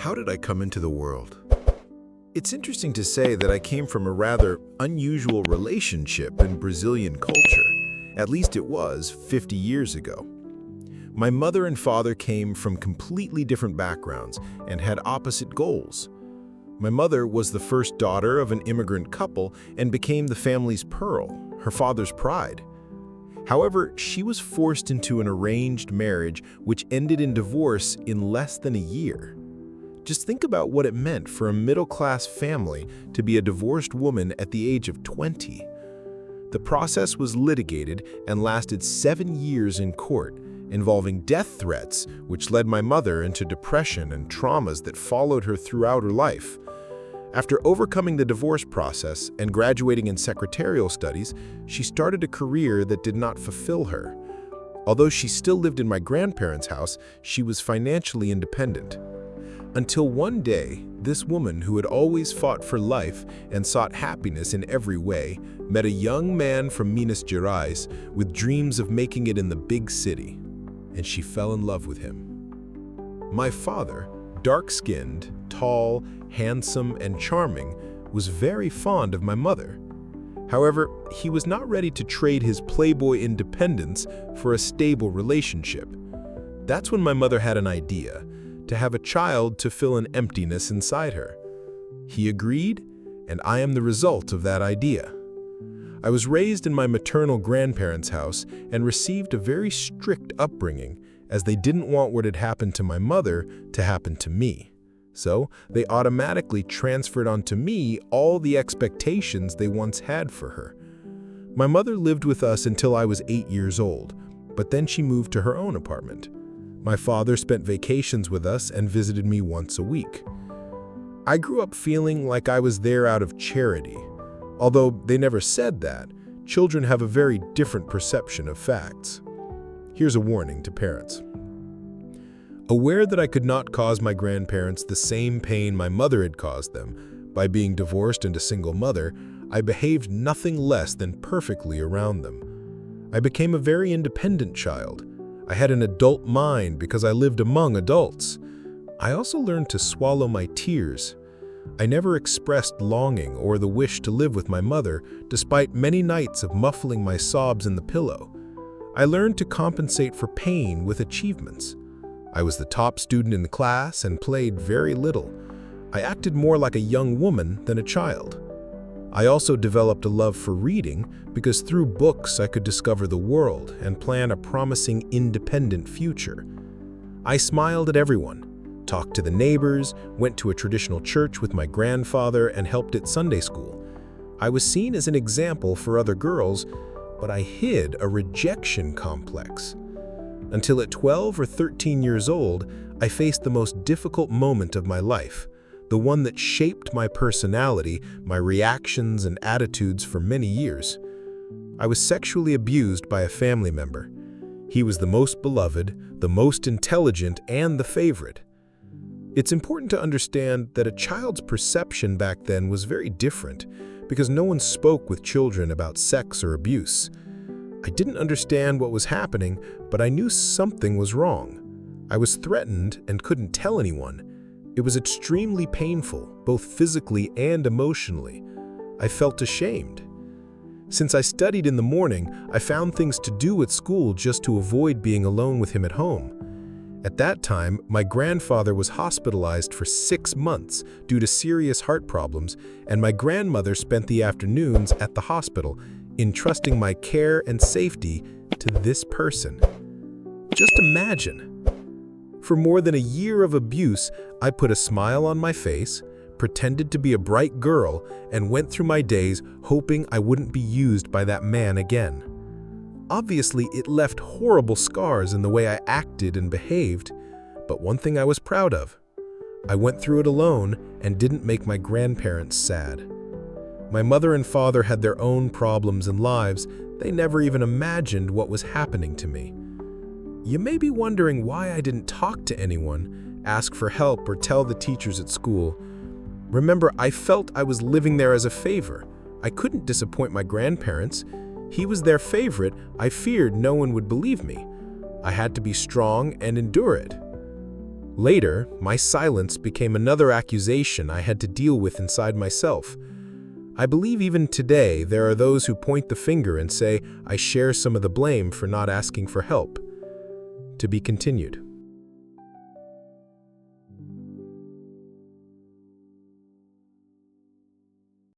How did I come into the world? It's interesting to say that I came from a rather unusual relationship in Brazilian culture. At least it was 50 years ago. My mother and father came from completely different backgrounds and had opposite goals. My mother was the first daughter of an immigrant couple and became the family's pearl, her father's pride. However, she was forced into an arranged marriage which ended in divorce in less than a year. Just think about what it meant for a middle-class family to be a divorced woman at the age of 20. The process was litigated and lasted 7 years in court, involving death threats, which led my mother into depression and traumas that followed her throughout her life. After overcoming the divorce process and graduating in secretarial studies, she started a career that did not fulfill her. Although she still lived in my grandparents' house, she was financially independent. Until one day, this woman who had always fought for life and sought happiness in every way, met a young man from Minas Gerais with dreams of making it in the big city, and she fell in love with him. My father, dark-skinned, tall, handsome, and charming, was very fond of my mother. However, he was not ready to trade his playboy independence for a stable relationship. That's when my mother had an idea, to have a child to fill an emptiness inside her. He agreed, and I am the result of that idea. I was raised in my maternal grandparents' house and received a very strict upbringing, as they didn't want what had happened to my mother to happen to me. So they automatically transferred onto me all the expectations they once had for her. My mother lived with us until I was 8 years old, but then she moved to her own apartment. My father spent vacations with us and visited me once a week. I grew up feeling like I was there out of charity. Although they never said that, children have a very different perception of facts. Here's a warning to parents. Aware that I could not cause my grandparents the same pain my mother had caused them by being divorced and a single mother, I behaved nothing less than perfectly around them. I became a very independent child. I had an adult mind because I lived among adults. I also learned to swallow my tears. I never expressed longing or the wish to live with my mother, despite many nights of muffling my sobs in the pillow. I learned to compensate for pain with achievements. I was the top student in the class and played very little. I acted more like a young woman than a child. I also developed a love for reading because through books I could discover the world and plan a promising independent future. I smiled at everyone, talked to the neighbors, went to a traditional church with my grandfather, and helped at Sunday school. I was seen as an example for other girls, but I hid a rejection complex. Until at 12 or 13 years old, I faced the most difficult moment of my life, the one that shaped my personality, my reactions, and attitudes for many years. I was sexually abused by a family member. He was the most beloved, the most intelligent, and the favorite. It's important to understand that a child's perception back then was very different because no one spoke with children about sex or abuse. I didn't understand what was happening, but I knew something was wrong. I was threatened and couldn't tell anyone. It was extremely painful, both physically and emotionally. I felt ashamed. Since I studied in the morning, I found things to do at school just to avoid being alone with him at home. At that time, my grandfather was hospitalized for 6 months due to serious heart problems, and my grandmother spent the afternoons at the hospital, entrusting my care and safety to this person. Just imagine. For more than a year of abuse, I put a smile on my face, pretended to be a bright girl, and went through my days hoping I wouldn't be used by that man again. Obviously, it left horrible scars in the way I acted and behaved, but one thing I was proud of. I went through it alone and didn't make my grandparents sad. My mother and father had their own problems and lives. They never even imagined what was happening to me. You may be wondering why I didn't talk to anyone, ask for help, or tell the teachers at school. Remember, I felt I was living there as a favor. I couldn't disappoint my grandparents. He was their favorite. I feared no one would believe me. I had to be strong and endure it. Later, my silence became another accusation I had to deal with inside myself. I believe even today there are those who point the finger and say I share some of the blame for not asking for help. To be continued.